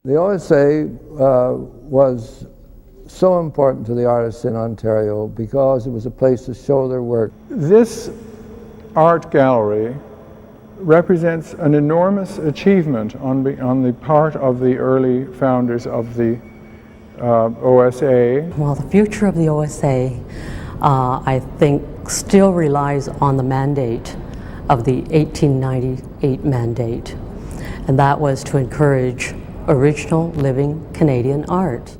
The OSA was so important to the artists in Ontario because it was a place to show their work. This art gallery represents an enormous achievement on the part of the early founders of the OSA. Well, the future of the OSA, I think, still relies on the mandate of the 1898 mandate, and that was to encourage original living Canadian art.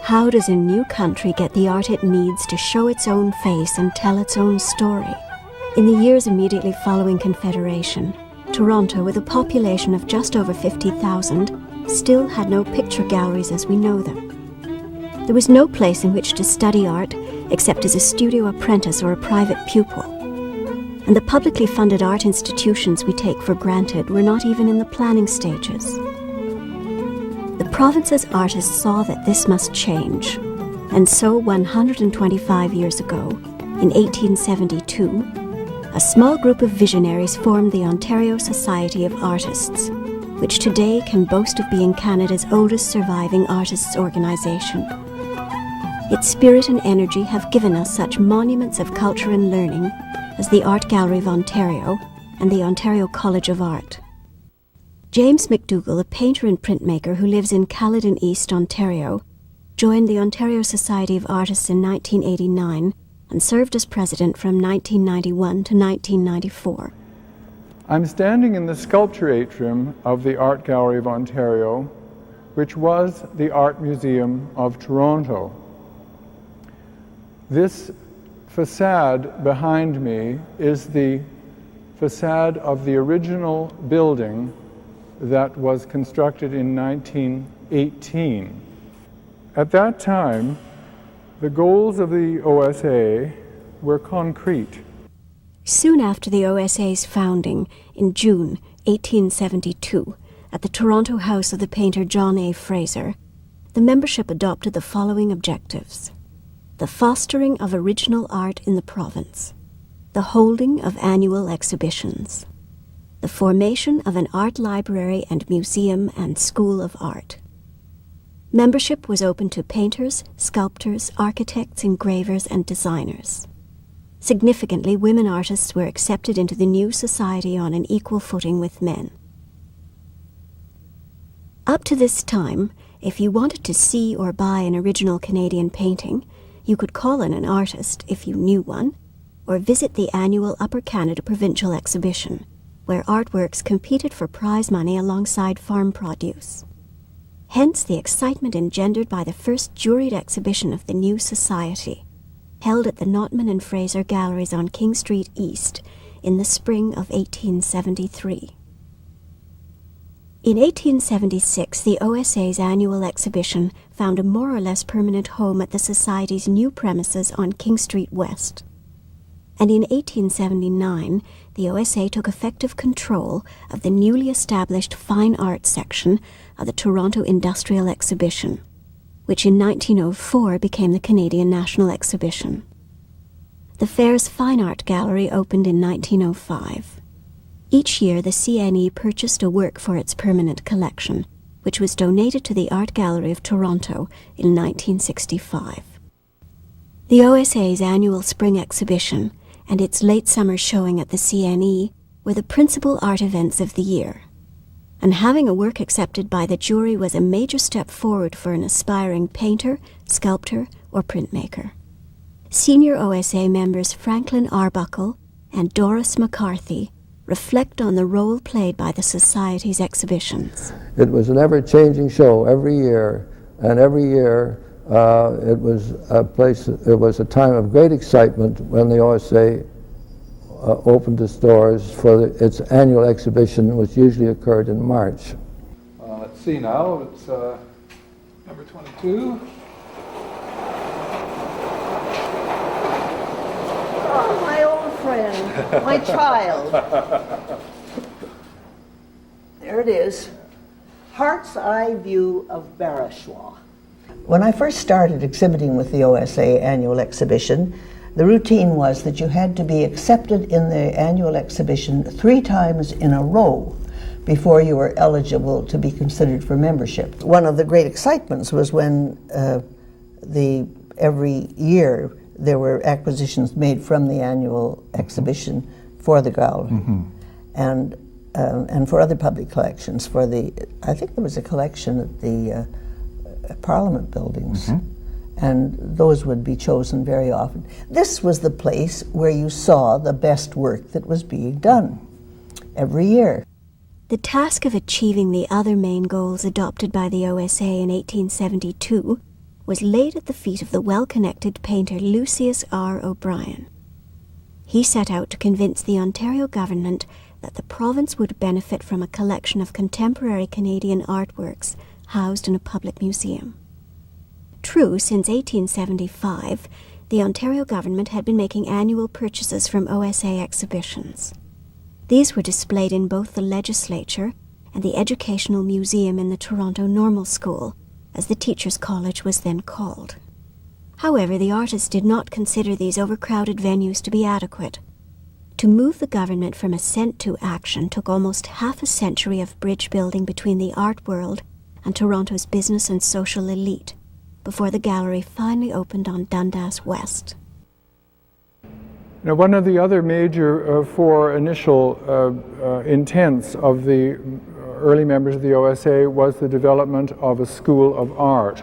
How does a new country get the art it needs to show its own face and tell its own story? In the years immediately following Confederation, Toronto, with a population of just over 50,000, still had no picture galleries as we know them. There was no place in which to study art except as a studio apprentice or a private pupil. And the publicly funded art institutions we take for granted were not even in the planning stages. The province's artists saw that this must change, and so 125 years ago, in 1872, a small group of visionaries formed the Ontario Society of Artists, which today can boast of being Canada's oldest surviving artists' organisation. Its spirit and energy have given us such monuments of culture and learning as the Art Gallery of Ontario and the Ontario College of Art. James McDougall, a painter and printmaker who lives in Caledon East, Ontario, joined the Ontario Society of Artists in 1989 and served as president from 1991 to 1994. I'm standing in the sculpture atrium of the Art Gallery of Ontario, which was the Art Museum of Toronto. This facade behind me is the facade of the original building that was constructed in 1918. At that time, the goals of the OSA were concrete. Soon after the OSA's founding, in June 1872, at the Toronto house of the painter John A. Fraser, the membership adopted the following objectives: the fostering of original art in the province, the holding of annual exhibitions, the formation of an art library and museum and school of art. Membership was open to painters, sculptors, architects, engravers, and designers. Significantly, women artists were accepted into the new society on an equal footing with men. Up to this time, if you wanted to see or buy an original Canadian painting, you could call in an artist, if you knew one, or visit the annual Upper Canada Provincial Exhibition, where artworks competed for prize money alongside farm produce. Hence the excitement engendered by the first juried exhibition of the new society, held at the Notman and Fraser Galleries on King Street East in the spring of 1873. In 1876, the OSA's annual exhibition found a more or less permanent home at the Society's new premises on King Street West. And in 1879, the OSA took effective control of the newly established Fine Arts section of the Toronto Industrial Exhibition, which in 1904 became the Canadian National Exhibition. The fair's Fine Art Gallery opened in 1905. Each year, the CNE purchased a work for its permanent collection, which was donated to the Art Gallery of Toronto in 1965. The OSA's annual spring exhibition and its late summer showing at the CNE were the principal art events of the year. And having a work accepted by the jury was a major step forward for an aspiring painter, sculptor, or printmaker. Senior OSA members Franklin Arbuckle and Doris McCarthy reflect on the role played by the Society's exhibitions. It was an ever-changing show every year, and every year it was a time of great excitement when the OSA opened its doors for its annual exhibition, which usually occurred in March. Let's see now, it's number 22. Lauren, my child. There it is. Heart's Eye View of Barashwa. When I first started exhibiting with the OSA annual exhibition, the routine was that you had to be accepted in the annual exhibition 3 times in a row before you were eligible to be considered for membership. One of the great excitements was when every year there were acquisitions made from the annual exhibition for the gallery, and for other public collections. I think there was a collection at the Parliament buildings, and those would be chosen very often. This was the place where you saw the best work that was being done every year. The task of achieving the other main goals adopted by the OSA in 1872 was laid at the feet of the well-connected painter Lucius R. O'Brien. He set out to convince the Ontario government that the province would benefit from a collection of contemporary Canadian artworks housed in a public museum. True, since 1875, the Ontario government had been making annual purchases from OSA exhibitions. These were displayed in both the legislature and the Educational Museum in the Toronto Normal School, as the Teachers' College was then called. However, the artists did not consider these overcrowded venues to be adequate. To move the government from assent to action took almost half a century of bridge building between the art world and Toronto's business and social elite, before the gallery finally opened on Dundas West. Now, one of the other major 4 initial intents of the early members of the OSA was the development of a school of art,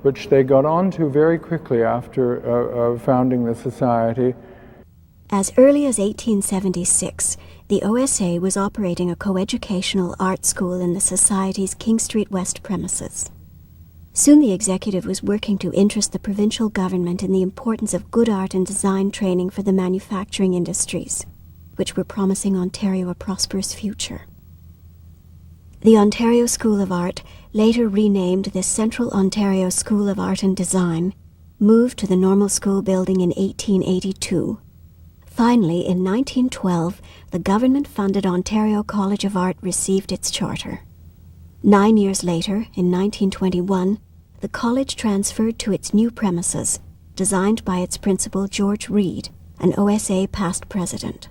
which they got onto very quickly after founding the society. As early as 1876, the OSA was operating a coeducational art school in the Society's King Street West premises. Soon the executive was working to interest the provincial government in the importance of good art and design training for the manufacturing industries, which were promising Ontario a prosperous future. The Ontario School of Art, later renamed the Central Ontario School of Art and Design, moved to the Normal School building in 1882. Finally, in 1912, the government-funded Ontario College of Art received its charter. 9 years later, in 1921, the college transferred to its new premises, designed by its principal George Reed, an OSA past president.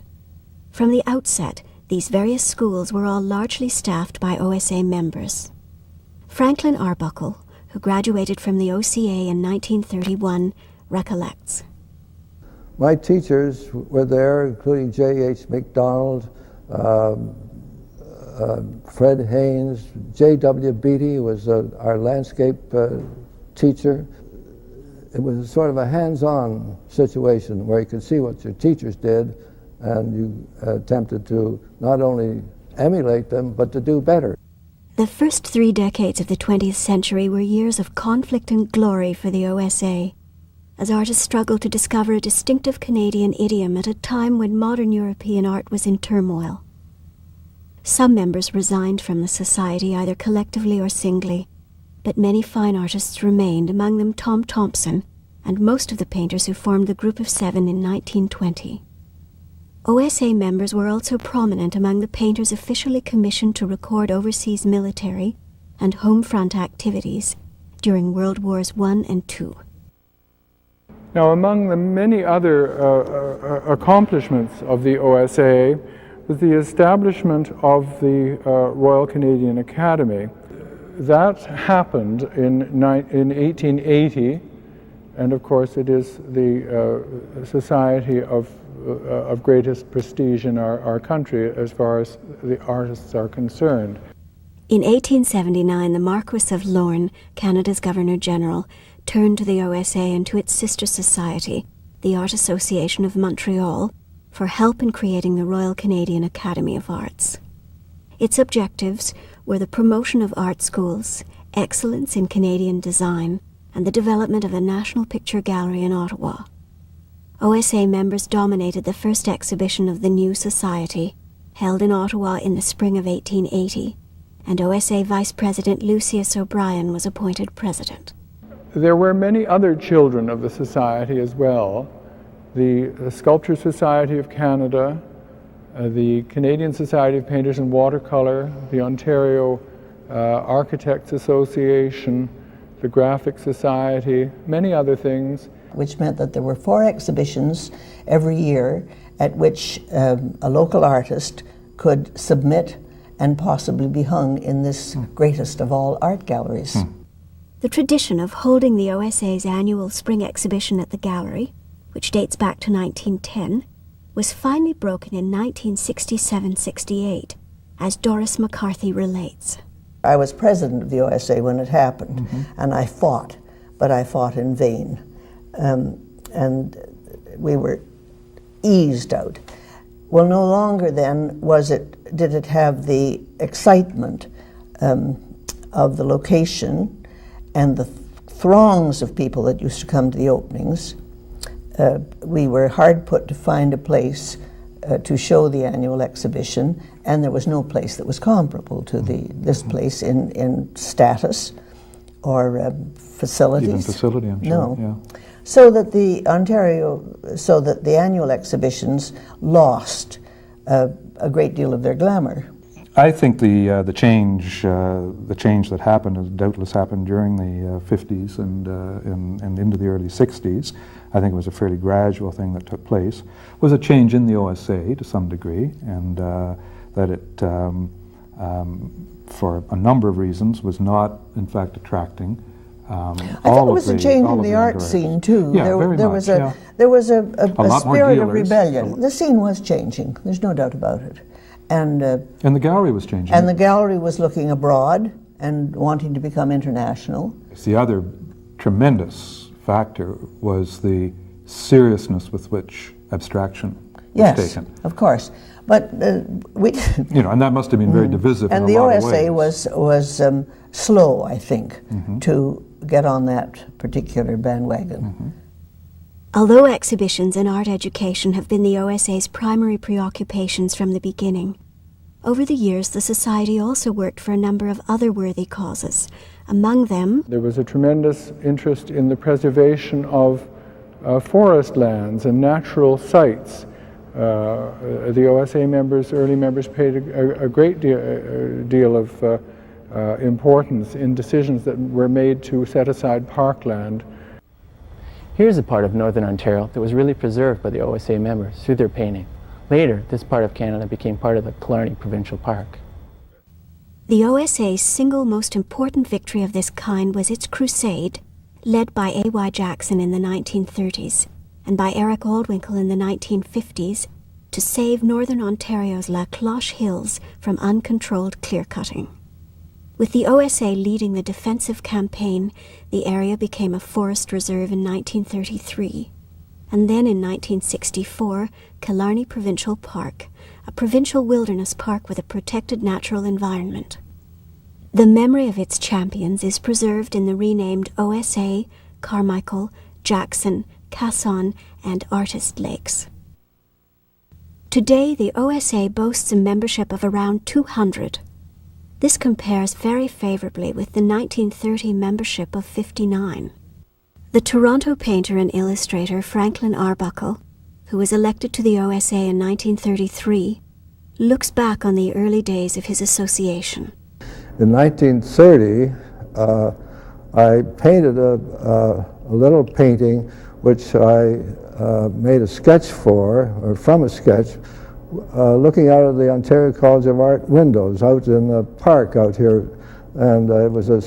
From the outset, these various schools were all largely staffed by OSA members. Franklin Arbuckle, who graduated from the OCA in 1931, recollects. My teachers were there, including J.H. MacDonald, Fred Haynes, J.W. Beatty was our landscape teacher. It was sort of a hands-on situation where you could see what your teachers did, and you attempted to not only emulate them, but to do better. The first 3 decades of the 20th century were years of conflict and glory for the OSA, as artists struggled to discover a distinctive Canadian idiom at a time when modern European art was in turmoil. Some members resigned from the society either collectively or singly, but many fine artists remained, among them Tom Thompson and most of the painters who formed the Group of 7 in 1920. OSA members were also prominent among the painters officially commissioned to record overseas military and home front activities during World Wars I and II. Now, among the many other accomplishments of the OSA was the establishment of the Royal Canadian Academy. That happened in 1880, and of course it is the society of greatest prestige in our country as far as the artists are concerned. In 1879, the Marquess of Lorne, Canada's Governor-General, turned to the OSA and to its sister society, the Art Association of Montreal, for help in creating the Royal Canadian Academy of Arts. Its objectives were the promotion of art schools, excellence in Canadian design, and the development of a national picture gallery in Ottawa. OSA members dominated the first exhibition of the new society, held in Ottawa in the spring of 1880, and OSA Vice President Lucius O'Brien was appointed president. There were many other children of the society as well. the Sculpture Society of Canada, the Canadian Society of Painters in Watercolor, the Ontario Architects Association, the Graphic Society, many other things. Which meant that there were 4 exhibitions every year at which a local artist could submit and possibly be hung in this greatest of all art galleries. The tradition of holding the OSA's annual spring exhibition at the gallery, which dates back to 1910, was finally broken in 1967-68, as Doris McCarthy relates. I was president of the OSA when it happened, and I fought, but I fought in vain. And we were eased out. Well, no longer then did it have the excitement of the location and the throngs of people that used to come to the openings. We were hard put to find a place to show the annual exhibition, and there was no place that was comparable to this place in status or facilities. Even facility, I'm sure. No. Yeah. So that the annual exhibitions lost a great deal of their glamour. I think the change that happened, has doubtless happened during the 50s and into the early 60s. I think it was a fairly gradual thing that took place. Was a change in the OSA to some degree, and that it, for a number of reasons, was not in fact attracting. I think it was a change in the art scene too. Yeah, there was a spirit of rebellion. The scene was changing. There's no doubt about it. And the gallery was changing. And the gallery was looking abroad and wanting to become international. The other tremendous factor was the seriousness with which abstraction was taken. Yes, of course. But we, and that must have been very divisive. And in a lot of the OSA ways. was slow, I think, to get on that particular bandwagon. Although exhibitions and art education have been the OSA's primary preoccupations from the beginning, over the years the Society also worked for a number of other worthy causes. Among them, there was a tremendous interest in the preservation of forest lands and natural sites. The OSA members, early members, paid a great deal of importance in decisions that were made to set aside parkland. Here's a part of Northern Ontario that was really preserved by the OSA members through their painting. Later, this part of Canada became part of the Killarney Provincial Park. the OSA's single most important victory of this kind was its crusade, led by A.Y. Jackson in the 1930s and by Eric Aldwinkle in the 1950s, to save Northern Ontario's La Cloche Hills from uncontrolled clear-cutting. With the OSA leading the defensive campaign, the area became a forest reserve in 1933, and then in 1964, Killarney Provincial Park, a provincial wilderness park with a protected natural environment. The memory of its champions is preserved in the renamed OSA, Carmichael, Jackson, Casson, and Artist Lakes. Today, the OSA boasts a membership of around 200. This compares very favorably with the 1930 membership of 59. The Toronto painter and illustrator Franklin Arbuckle, who was elected to the OSA in 1933, looks back on the early days of his association. In 1930, I painted a little painting which I made a sketch for, or from a sketch, looking out of the Ontario College of Art windows out in the park out here. And it was a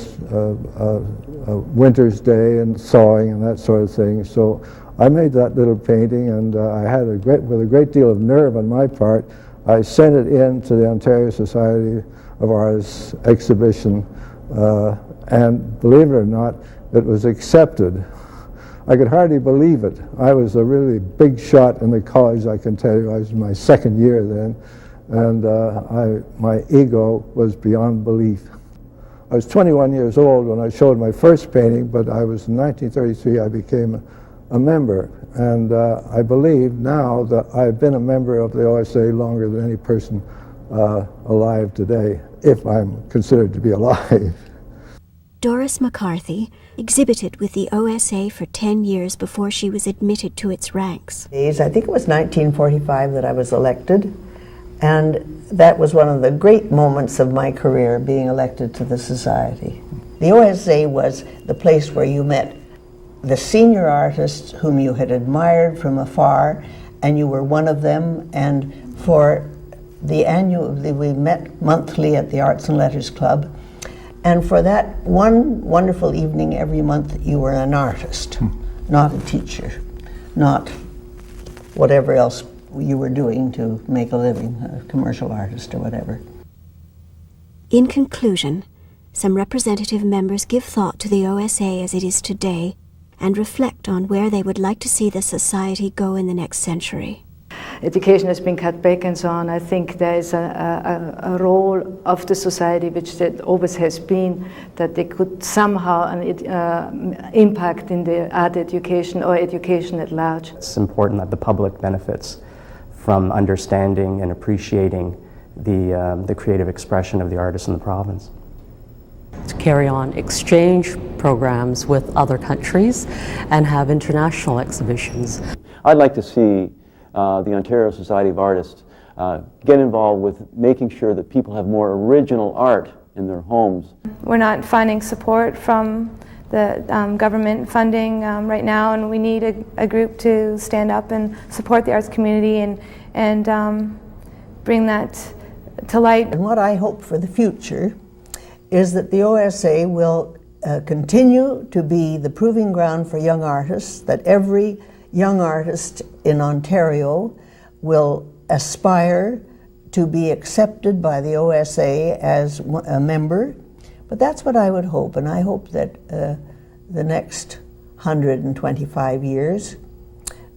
winter's day and sawing and that sort of thing. So I made that little painting, and I had with a great deal of nerve on my part, I sent it in to the Ontario Society of Artists exhibition, and believe it or not, it was accepted. I could hardly believe it. I was a really big shot in the college, I can tell you. I was in my second year then, and my ego was beyond belief. I was 21 years old when I showed my first painting, but in 1933 I became a member, and I believe now that I've been a member of the OSA longer than any person alive today, if I'm considered to be alive. Doris McCarthy exhibited with the OSA for 10 years before she was admitted to its ranks. I think it was 1945 that I was elected, and that was one of the great moments of my career, being elected to the Society. The OSA was the place where you met the senior artists whom you had admired from afar, and you were one of them, and for the annual, we met monthly at the Arts and Letters Club, and for that one wonderful evening every month, you were an artist, not a teacher, not whatever else you were doing to make a living, a commercial artist or whatever. In conclusion, some representative members give thought to the OSA as it is today and reflect on where they would like to see the Society go in the next century. Education has been cut back and so on. I think there is a role of the Society, which it always has been, that they could somehow impact in the art education or education at large. It's important that the public benefits from understanding and appreciating the creative expression of the artists in the province. To carry on exchange programs with other countries and have international exhibitions. I'd like to see the Ontario Society of Artists get involved with making sure that people have more original art in their homes. We're not finding support from the government funding right now, and we need a group to stand up and support the arts community and bring that to light. And what I hope for the future is that the OSA will continue to be the proving ground for young artists, that every young artist in Ontario will aspire to be accepted by the OSA as a member. But that's what I would hope, and I hope that the next 125 years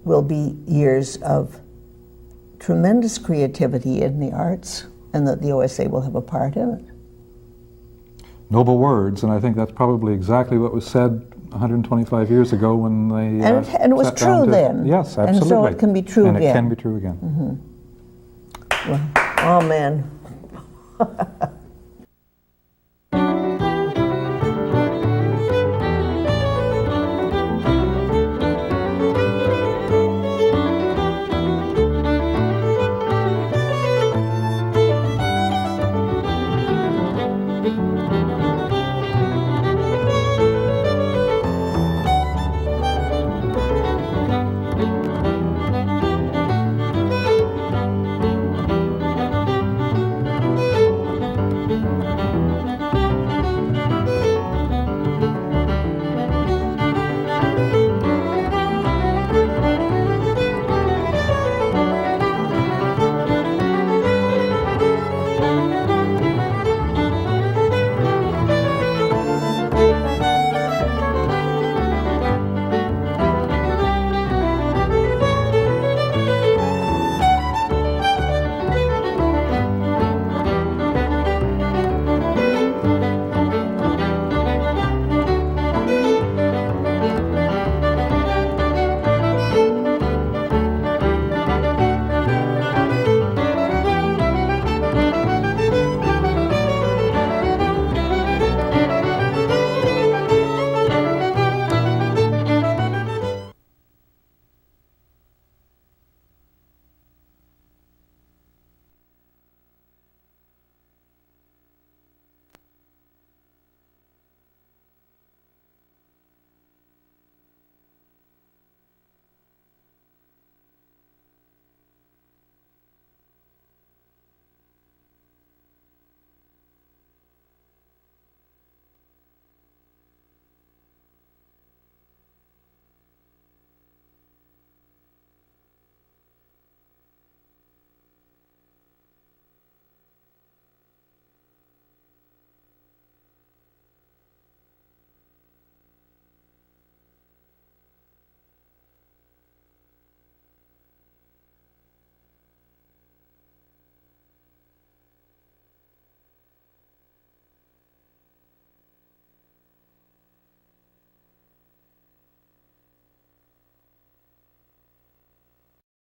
will be years of tremendous creativity in the arts, and that the OSA will have a part in it. Noble words, and I think that's probably exactly what was said 125 years ago when they and it was sat down true then. Yes, absolutely. And so it can be true and again. And it can be true again. Well, amen.